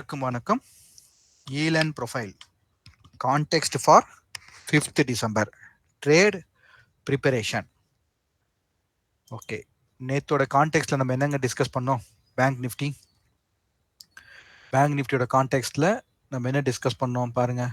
அனைவருக்கும் வணக்கம். ஈலன் profile context for 5th December trade preparation. Okay, நேத்தோட கான்டெக்ஸ்ட்ல நம்ம என்னங்க டிஸ்கஸ் பண்ணோம்? பேங்க் நிஃப்டியோட கான்டெக்ஸ்ட்ல நம்ம என்ன டிஸ்கஸ் பண்ணோம் பாருங்க.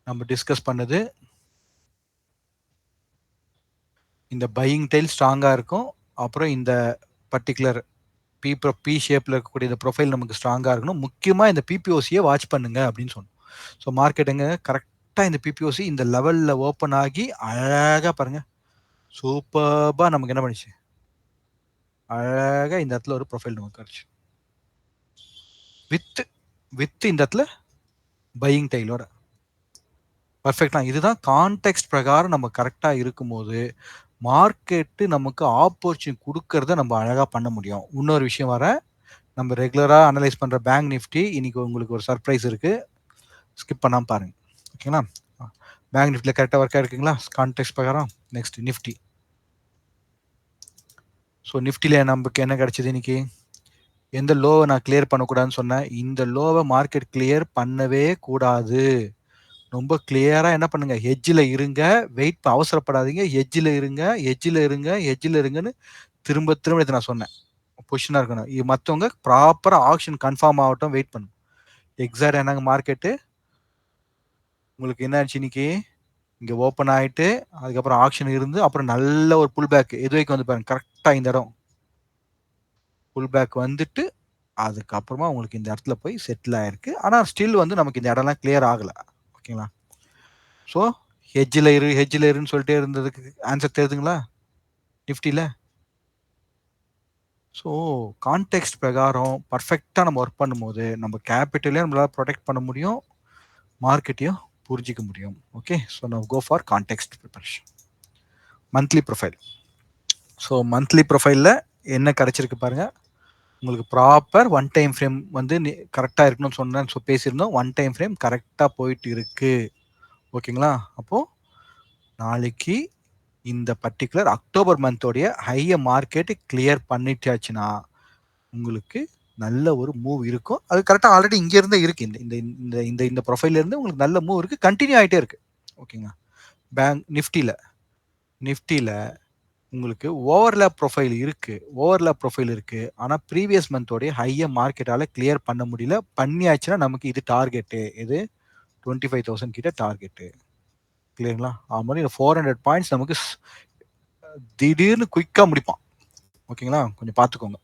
நம்ம டிஸ்கஸ் பண்ணது இந்த பையிங் டைல் ஸ்ட்ராங்கா இருக்கும், அப்புறம் இந்த பர்டிகுலர் பி ஷேப்ல இருக்கக்கூடிய இந்த ப்ரொஃபைல் நமக்கு ஸ்ட்ராங்கா இருக்கணும். முக்கியமா இந்த பிபிஓசியை வாட்ச் பண்ணுங்க அப்படின்னு சொன்னோம். ஸோ மார்க்கெட் எங்க கரெக்டா இந்த பிபிஓசி இந்த லெவல்ல ஓப்பன் ஆகி அழகா பாருங்க, சூப்பர்பா நமக்கு என்ன பண்ணிச்சு, அழகா இந்த இடத்துல ஒரு ப்ரொஃபைல் நமக்கு கிடைச்சு வித் இந்த இடத்துல பையிங் டைலோட பர்ஃபெக்டா. இதுதான் கான்டெக்ஸ்ட் பிரகாரம் நம்ம கரெக்டா இருக்கும்போது மார்க்கெட்டு நமக்கு ஆப்பர்ச்சுனிட்டி கொடுக்கறத நம்ம அழகா பண்ண முடியும். இன்னொரு விஷயம் வர, நம்ம ரெகுலரா அனலைஸ் பண்ற பேங்க் நிஃப்டி இன்னைக்கு உங்களுக்கு ஒரு சர்ப்ரைஸ் இருக்கு, ஸ்கிப் பண்ணாம பாருங்க. ஓகேங்களா? பேங்க் நிஃப்டில கரெக்டா ஒர்க் ஆயிருக்குங்களா கான்டெக்ஸ்ட் பிரகாரம்? Next Nifty. ஸோ நிஃப்டில நமக்கு என்ன கிடைச்சது இன்னைக்கு? எந்த லோவை நான் கிளியர் பண்ணக்கூடாதுன்னு சொன்னேன்? இந்த லோவை மார்க்கெட் கிளியர் பண்ணவே கூடாது. ரொம்ப கிளியரா என்ன பண்ணுங்க, ஹெட்ஜில் இருங்க, வெயிட் அவசரப்படாதீங்க, ஹெட்ஜில் இருங்கன்னு திரும்ப திரும்ப இதை நான் சொன்னேன். பொசிஷனா இருக்கணும். இது மற்றவங்க ப்ராப்பரா ஆக்ஷன் கன்ஃபார்ம் ஆகட்டும், வெயிட் பண்ணும். எக்ஸாக்ட் என்னங்க மார்க்கெட்டு உங்களுக்கு என்ன ஆச்சு இன்னைக்கு? இங்க ஓப்பன் ஆயிட்டு அதுக்கப்புறம் ஆக்ஷன் இருந்து அப்புறம் நல்ல ஒரு புல் பேக் எது வரைக்கும் வந்து பாருங்க, கரெக்டா இந்த இடம் புல் பேக் வந்துட்டு அதுக்கப்புறமா உங்களுக்கு இந்த இடத்துல போய் செட்டில் ஆயிருக்கு. ஆனா ஸ்டில் வந்து நமக்கு இந்த இடம்லாம் கிளியர் ஆகல. ஓகேங்களா? ஸோ ஹெட்ஜில் இருன்னு சொல்லிட்டே இருந்ததுக்கு ஆன்சர் தெரியுதுங்களா நிஃப்டியில்? ஸோ கான்டெக்ஸ்ட் பிரகாரம் பர்ஃபெக்டாக நம்ம ஒர்க் பண்ணும்போது நம்ம கேபிட்டலையும் நம்மளால் ப்ரொடெக்ட் பண்ண முடியும், மார்க்கெட்டையும் புரிஞ்சிக்க முடியும். ஓகே, ஸோ நம்ம go for context preparation. Monthly profile. So monthly ப்ரொஃபைலில் என்ன கிடச்சிருக்கு பாருங்கள். உங்களுக்கு ப்ராப்பர் ஒன் டைம் ஃப்ரேம் வந்து கரெக்டாக இருக்கணும்னு சொன்னேன். ஸோ பேசியிருந்தோம், ஒன் டைம் ஃப்ரேம் கரெக்டாக போயிட்டு இருக்கு. ஓகேங்களா? அப்போது நாளைக்கு இந்த பர்டிகுலர் அக்டோபர் மந்தோடைய ஹையை மார்க்கெட் கிளியர் பண்ணிட்டாச்சுன்னா உங்களுக்கு நல்ல ஒரு மூவ் இருக்கும். அது கரெக்டாக ஆல்ரெடி இங்கேருந்தே இருக்குது. இந்த இந்த இந்த இந்த ப்ரொஃபைல்லேருந்து உங்களுக்கு நல்ல மூவ் இருக்குது, கண்டினியூ ஆகிட்டே இருக்குது. ஓகேங்களா? பேங்க் நிஃப்டியில் உங்களுக்கு ஓவர்லேப் ப்ரொஃபைல் இருக்கு. ஆனால் ப்ரீவியஸ் மந்தோடைய ஹையை மார்க்கெட்டால் கிளியர் பண்ண முடியல. பண்ணியாச்சுன்னா நமக்கு இது டார்கெட்டு, இது 25,000 கிட்ட டார்கெட்டு. கிளியருங்களா? அது மாதிரி 400 பாயிண்ட்ஸ் நமக்கு திடீர்னு குயிக்காக முடிப்பான். ஓகேங்களா? கொஞ்சம் பார்த்துக்கோங்க.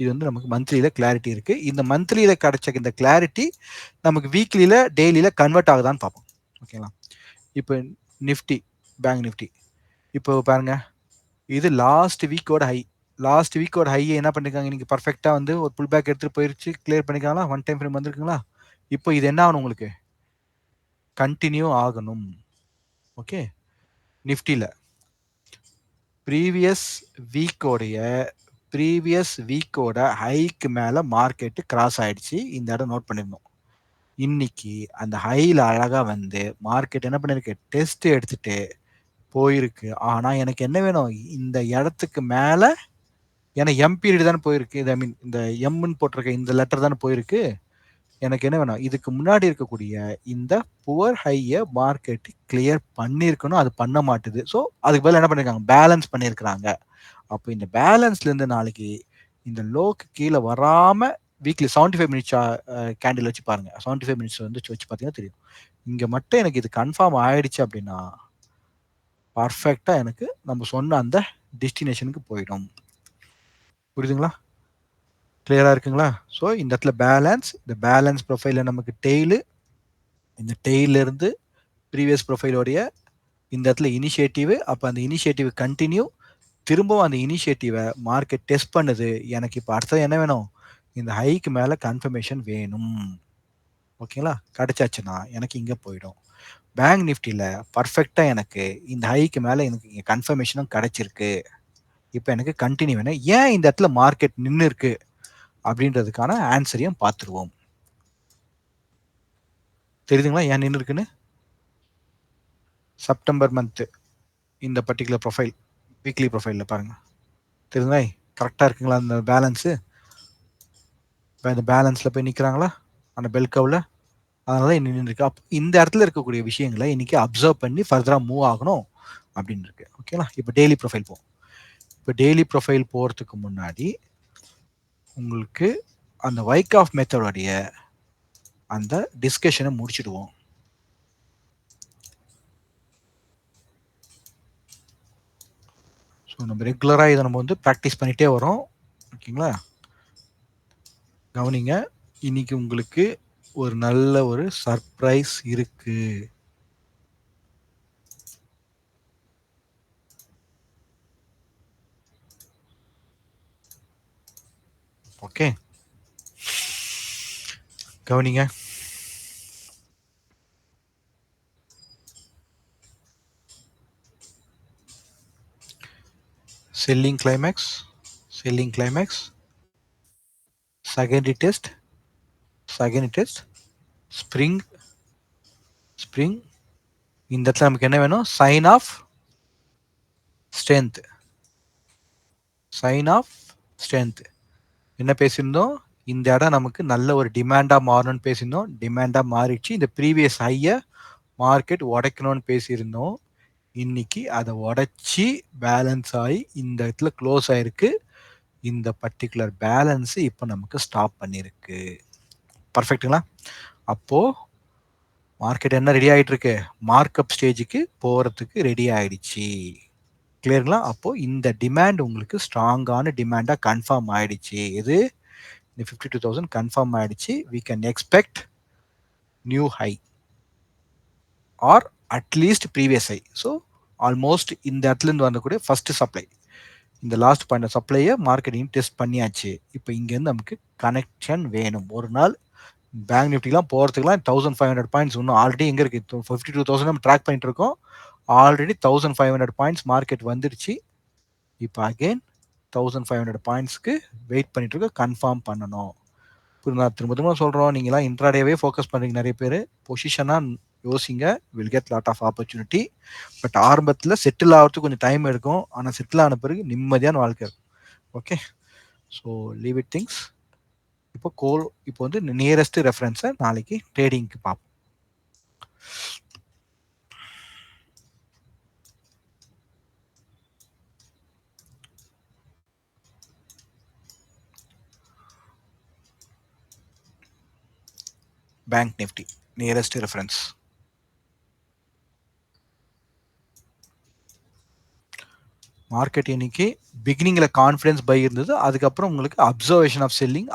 இது வந்து நமக்கு மந்த்லியில் கிளாரிட்டி இருக்குது. இந்த மந்த்லியில் கிடைச்ச இந்த கிளாரிட்டி நமக்கு வீக்லியில் டெய்லியில் கன்வெர்ட் ஆகுதான்னு பார்ப்போம். ஓகேங்களா? இப்போ நிஃப்டி, பேங்க் நிஃப்டி இப்போ பாருங்க, இது லாஸ்ட் வீக்கோட ஹை என்ன பண்ணிருக்காங்க இன்னைக்கு? பர்ஃபெக்டாக வந்து ஒரு புல் பேக் எடுத்துகிட்டு போயிருச்சு, கிளியர் பண்ணிக்காங்களா? ஒன் டைம் ஃப்ரேம் வந்திருக்குங்களா? இப்போ இது என்ன ஆகணும்? உங்களுக்கு கண்டினியூ ஆகணும். ஓகே, நிஃப்டியில் ப்ரீவியஸ் வீக்கோட ஹைக்கு மேலே மார்க்கெட்டு கிராஸ் ஆயிடுச்சு. இந்த இடம் நோட் பண்ணிருந்தோம். இன்னைக்கு அந்த ஹையில் அழகாக வந்து மார்க்கெட் என்ன பண்ணிருக்கு? டெஸ்ட் எடுத்துட்டு போயிருக்கு. ஆனால் எனக்கு என்ன வேணும்? இந்த இடத்துக்கு மேலே, ஏன்னா எம் பீரியட் தானே போயிருக்கு, இது ஐ மீன் இந்த எம்னு போட்டிருக்க இந்த லெட்டர் தானே போயிருக்கு. எனக்கு என்ன வேணும்? இதுக்கு முன்னாடி இருக்கக்கூடிய இந்த புவர் ஹையை மார்க்கெட் கிளியர் பண்ணியிருக்கணும், அது பண்ண மாட்டுது. ஸோ அதுக்கு பதில் என்ன பண்ணியிருக்காங்க? பேலன்ஸ் பண்ணியிருக்கிறாங்க. அப்போ இந்த பேலன்ஸ்லேருந்து நாளைக்கு இந்த லோக்கு கீழே வராமல் வீக்லி 75 மினிட்ஸ் கேண்டில் வச்சு பாருங்க. 75 மினிட்ஸ் வந்து வச்சு பார்த்தீங்கன்னா தெரியும். இங்கே மட்டும் எனக்கு இது கன்ஃபார்ம் ஆயிடுச்சு அப்படின்னா பர்ஃபெக்டாக எனக்கு நம்ம சொன்ன அந்த டெஸ்டினேஷனுக்கு போயிடும். புரியுதுங்களா? கிளியராக இருக்குங்களா? ஸோ இந்த இடத்துல இந்த பேலன்ஸ் ப்ரொஃபைலில் நமக்கு டெய்லு, இந்த டெய்லிருந்து ப்ரீவியஸ் ப்ரொஃபைலோடைய இந்த இடத்துல இனிஷியேட்டிவ், அப்போ அந்த இனிஷியேட்டிவ் கண்டினியூ, திரும்பவும் அந்த இனிஷியேட்டிவை மார்க்கெட் டெஸ்ட் பண்ணுது. எனக்கு இப்போ அடுத்தது என்ன வேணும்? இந்த ஹைக்கு மேலே கன்ஃபர்மேஷன் வேணும். ஓகேங்களா? கிடைச்சாச்சுன்னா எனக்கு இங்கே போயிடும். பேங்க் நிஃப்டியில் பர்ஃபெக்டாக எனக்கு இந்த ஹைக்கு மேலே எனக்கு இங்கே கன்ஃபர்மேஷனும் கிடைச்சிருக்கு. இப்போ எனக்கு கண்டினியூ வேணும். ஏன் இந்த இடத்துல மார்க்கெட் நின்று இருக்கு அப்படின்றதுக்கான ஆன்சரையும் பார்த்துருவோம். தெரியுதுங்களா ஏன் நின்று இருக்குன்னு? செப்டம்பர் மந்த்து இந்த பர்டிகுலர் ப்ரொஃபைல் வீக்லி ப்ரொஃபைலில் பாருங்கள். தெரியுதுங்களா? கரெக்டாக இருக்குங்களா அந்த பேலன்ஸு? இந்த பேலன்ஸில் போய் நிற்கிறாங்களா அந்த பெல் கவில், அதனால தான் இன்னும் இருக்கு. அப்போ இந்த இடத்துல இருக்கக்கூடிய விஷயங்களை இன்னைக்கு அப்சர்வ் பண்ணி ஃபர்தராக மூவ் ஆகணும் அப்படின்னு இருக்கு. ஓகேங்களா? இப்போ டெய்லி ப்ரொஃபைல் போகும். இப்போ டெய்லி ப்ரொஃபைல் போகிறதுக்கு முன்னாடி உங்களுக்கு அந்த வைக் ஆஃப் மெத்தடோடைய அந்த டிஸ்கஷனை முடிச்சிடுவோம். ஸோ நம்ம ரெகுலராக இதை நம்ம வந்து ப்ராக்டிஸ் பண்ணிகிட்டே வரோம். ஓகேங்களா? கவனிங்க, இன்னைக்கு உங்களுக்கு ஒரு நல்ல ஒரு சர்ப்ரைஸ் இருக்கு. ஓகே, கவனிங்க. Selling climax, selling climax, secondary test, secondary test, spring, spring. இந்த இடத்துல நமக்கு என்ன வேணும்? Sign of strength, sign of strength. என்ன பேசியிருந்தோம்? இந்த இடம் நமக்கு நல்ல ஒரு டிமாண்டாக மாறணும்னு பேசியிருந்தோம். டிமாண்டாக மாறிடுச்சு. இந்த ப்ரீவியஸ் ஹையை மார்க்கெட் உடைக்கணும்னு பேசியிருந்தோம். இன்னைக்கு அதை உடைச்சி பேலன்ஸ் ஆகி இந்த இடத்துல க்ளோஸ் ஆயிருக்கு. இந்த பர்டிகுலர் பேலன்ஸ் இப்போ நமக்கு ஸ்டாப் பண்ணியிருக்கு. பர்ஃபெக்ட்டுங்களா? அப்போ மார்க்கெட் என்ன ரெடி ஆகிட்டு இருக்கு? மார்க்அப் ஸ்டேஜுக்கு போகிறதுக்கு ரெடி ஆயிடுச்சு. கிளியருங்களா? அப்போ இந்த டிமாண்ட் உங்களுக்கு ஸ்ட்ராங்கான டிமாண்டாக கன்ஃபார்ம் ஆயிடுச்சு. இது இந்த 52,000 கன்ஃபார்ம் ஆயிடுச்சு. We can expect new high or at least previous high. So almost இந்த இடத்துலேருந்து வரக்கூடிய ஃபர்ஸ்ட் சப்ளை, இந்த லாஸ்ட் பாயிண்ட் சப்ளையை மார்க்கெட்டிங் டெஸ்ட் பண்ணியாச்சு. இப்போ இங்கேருந்து நமக்கு கனெக்ஷன் வேணும். ஒரு நாள் பேங்க் நிஃப்டிலாம் போகிறதுக்குலாம் 1500 பாயிண்ட்ஸ் இன்னும் ஆல்ரெடி எங்கே இருக்குது? 52,000 நம்ம ட்ராக் பண்ணிட்டு இருக்கோம். ஆல்ரெடி 1500 பாயிண்ட்ஸ் மார்க்கெட் வந்துடுச்சு. இப்போ அகெயின் 1500 பாயிண்ட்ஸ்க்கு வெயிட் பண்ணிட்டு இருக்க, கன்ஃபார்ம் பண்ணணும். இப்போ நான் திரும்ப திரும்ப சொல்கிறோம், நீங்களாம் இன்ட்ராடேவே ஃபோக்கஸ் பண்ணுறீங்க நிறைய பேர். பொசிஷனாக யோசிங்க, will get lot of opportunity. But ஆரம்பத்தில் செட்டில் ஆகிறதுக்கு கொஞ்சம் டைம் எடுக்கும். ஆனால் செட்டில் ஆன பிறகு நிம்மதியான வாழ்க்கை இருக்கும். Okay, so leave it things. இப்போ வந்து நியரஸ்ட் ரெஃபரன்ஸை நாளைக்கு ட்ரேடிங்க்கு பார்ப்போம். Bank Nifty nearest reference. Market இன்னைக்கு பிகினிங்கில் கான்ஃபிடன்ஸ் பை இருந்தது. அதுக்கப்புறம் உங்களுக்கு அப்சர்வேஷன் ஆஃப் செல்லிங்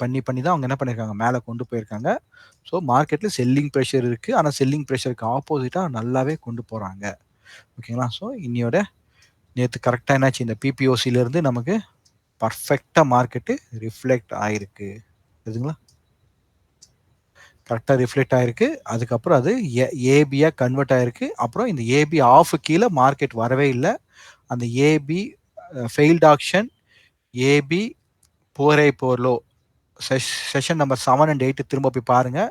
பண்ணி தான் அவங்க என்ன பண்ணியிருக்காங்க? மேலே கொண்டு போயிருக்காங்க. ஸோ மார்க்கெட்டில் செல்லிங் ப்ரெஷர் இருக்குது. ஆனால் செல்லிங் ப்ரெஷருக்கு ஆப்போசிட்டாக நல்லாவே கொண்டு போகிறாங்க. ஓகேங்களா? ஸோ இன்னையோட நேற்று கரெக்டாக என்னாச்சு? இந்த பிபிஓசிலேருந்து நமக்கு பர்ஃபெக்டாக மார்க்கெட்டு ரிஃப்ளெக்ட் ஆகிருக்கு. புரியுதுங்களா? கரெக்டாக ரிஃப்ளெக்ட் ஆகிருக்கு. அதுக்கப்புறம் அது ஏபியாக கன்வெர்ட் ஆகிருக்கு. அப்புறம் இந்த ஏபி ஆஃப் கீழே மார்க்கெட் வரவே இல்லை. அந்த ஏபி ஃபெயில்ட் ஆக்ஷன், ஏபி போரே போர்லோ செஷன் நம்பர் 7 and 8 திரும்ப போய் பாருங்க.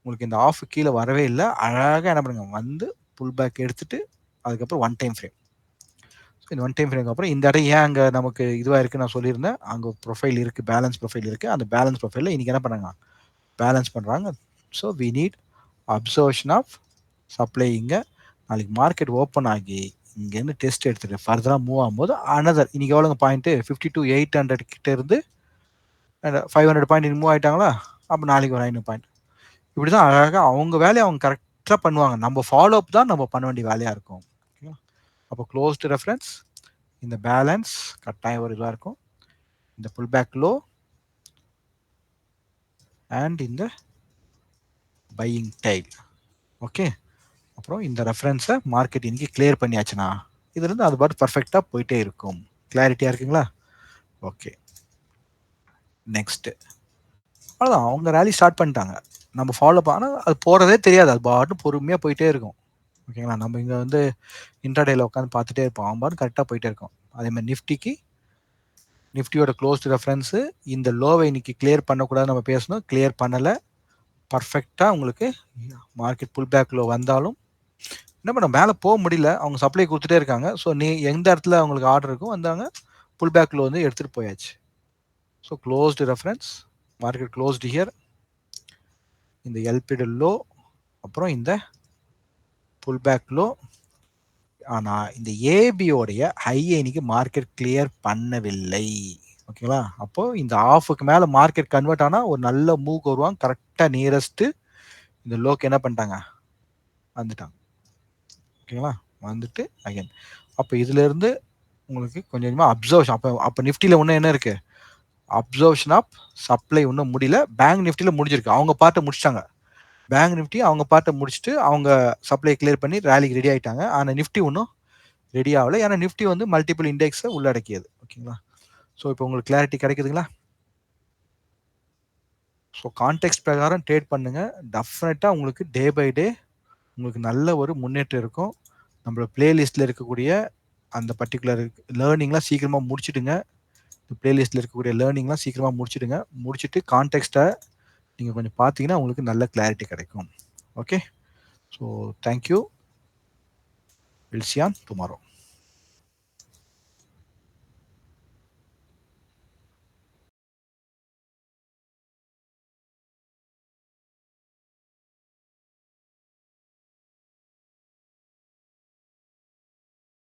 உங்களுக்கு இந்த ஆஃப் கீழே வரவே இல்லை. அழகாக என்ன பண்ணுங்க, வந்து புல் பேக் எடுத்துட்டு அதுக்கப்புறம் ஒன் டைம் ஃப்ரேம். இந்த ஒன் டைம் ஃப்ரேம்க்கு அப்புறம் இந்த இடம் ஏன் அங்கே நமக்கு இதுவாக இருக்குது நான் சொல்லியிருந்தேன். அங்கே ப்ரொஃபைல் இருக்குது, பேலன்ஸ் ப்ரொஃபைல் இருக்குது. அந்த பேலன்ஸ் ப்ரொஃபைலில் இன்றைக்கி என்ன பண்ணாங்க? பேலன்ஸ் பண்ணுறாங்க. So we need observation of supply. இங்கே நாளைக்கு மார்க்கெட் ஓப்பன் ஆகி இங்கேருந்து டெஸ்ட் எடுத்துகிட்டு ஃபர்தராக மூவ் ஆகும்போது அனதர் இன்னைக்கு எவ்வளோங்க பாயிண்ட்டு? 52,800 கிட்ட இருந்து 500 பாயிண்ட் மூவ் ஆகிட்டாங்களா? அப்போ நாளைக்கு ஒரு 500 பாயிண்ட். இப்படி தான் அழகாக அவங்க வேலையை அவங்க கரெக்டாக பண்ணுவாங்க. நம்ம ஃபாலோ அப் தான் நம்ம பண்ண வேண்டிய வேலையாக இருக்கும். ஓகேங்களா? அப்போ க்ளோஸ்டு ரெஃபரன்ஸ், இந்த பேலன்ஸ் கட்டாயம் ஒரு இதாக இருக்கும். இந்த புல் பேக் லோ அண்ட் இந்த பையிங் டைல். ஓகே, அப்புறம் இந்த ரெஃபரன்ஸை மார்க்கெட் இன்னைக்கு கிளியர் பண்ணியாச்சுன்னா இதுலேருந்து அது பாட்டு பர்ஃபெக்டாக போயிட்டே இருக்கும். கிளாரிட்டியாக இருக்குங்களா? ஓகே, நெக்ஸ்ட்டு அவ்வளோதான். அவங்க ரேலி ஸ்டார்ட் பண்ணிட்டாங்க. நம்ம ஃபாலோ பண்ணால் அது போகிறதே தெரியாது. அது பாட்டு பொறுமையாக போயிட்டே இருக்கும். ஓகேங்களா? நம்ம இங்கே வந்து இன்ட்ராடேல உட்காந்து பார்த்துட்டே இருப்போம். அவன் பாட்டு கரெக்டாக போயிட்டே இருக்கும். அதேமாதிரி நிஃப்டியோட க்ளோஸ்டு ரெஃபரன்ஸு இந்த லோவை இன்னைக்கு கிளியர் பண்ணக்கூடாது நம்ம பேசணும். கிளியர் பண்ணலை. பர்ஃபெக்டாக உங்களுக்கு மார்க்கெட் புல் பேக்கில் வந்தாலும் என்ன பண்ண மேலே போக முடியல. அவங்க சப்ளை கொடுத்துட்டே இருக்காங்க. ஸோ நீ எந்த இடத்துல அவங்களுக்கு ஆர்டர் இருக்கும் வந்தாங்க புல் பேக்கில் வந்து எடுத்துகிட்டு போயாச்சு. So closed reference, market closed here, இந்த எல்பிடி லோ, அப்புறம் இந்த புல் பேக் லோ. ஆனால் இந்த ஏபியோடைய ஹையை இன்னைக்கு மார்க்கெட் கிளியர் பண்ணவில்லை. ஓகேங்களா? அப்போ இந்த ஆஃபுக்கு மேலே மார்க்கெட் கன்வெர்ட் ஆனால் ஒரு நல்ல மூவ் வருவாங்க. கரெக்டாக நியரஸ்ட்டு இந்த லோக்கு என்ன பண்ணிட்டாங்க, வந்துட்டாங்க. ஓகேங்களா? வந்துட்டு அகைன் அப்போ இதுலேருந்து உங்களுக்கு கொஞ்சம் கொஞ்சமாக அப்சர்வேஷன். அப்போ நிஃப்டியில் ஒன்று என்ன இருக்குது, அப்சர்வேஷன் ஆஃப் சப்ளை இன்னும் முடியல. பேங்க் நிஃப்டியில் முடிஞ்சிருக்கு, அவங்க பார்ட்டை முடிச்சிட்டாங்க. பேங்க் நிஃப்டி அவங்க பார்ட்டை முடிச்சுட்டு அவங்க சப்ளை கிளியர் பண்ணி ரேலிக்கு ரெடி ஆகிட்டாங்க. ஆனால் நிஃப்டி ஒன்றும் ரெடி ஆகலை. ஏன்னா நிஃப்டி வந்து மல்டிபிள் இண்டெக்ஸை உள்ளடக்கியது. ஓகேங்களா? ஸோ இப்போ உங்களுக்கு கிளாரிட்டி கிடைக்குதுங்களா? ஸோ கான்டெக்ஸ்ட் பிரகாரம் ட்ரேட் பண்ணுங்கள். டெஃபினட்டாக உங்களுக்கு டே பை டே உங்களுக்கு நல்ல ஒரு முன்னேற்றம் இருக்கும். நம்மளோட பிளேலிஸ்ட்டில் இருக்கக்கூடிய அந்த பர்டிகுலர் லேர்னிங்லாம் சீக்கிரமாக முடிச்சுடுங்க. இந்த பிளேலிஸ்ட்டில் இருக்கக்கூடிய லேர்னிங்லாம் சீக்கிரமாக முடிச்சுடுங்க. முடிச்சுட்டு கான்டெக்ஸ்ட்டை நீங்கள் கொஞ்சம் பார்த்தீங்கன்னா உங்களுக்கு நல்ல கிளாரிட்டி கிடைக்கும். Okay, so thank you. Will see on tomorrow.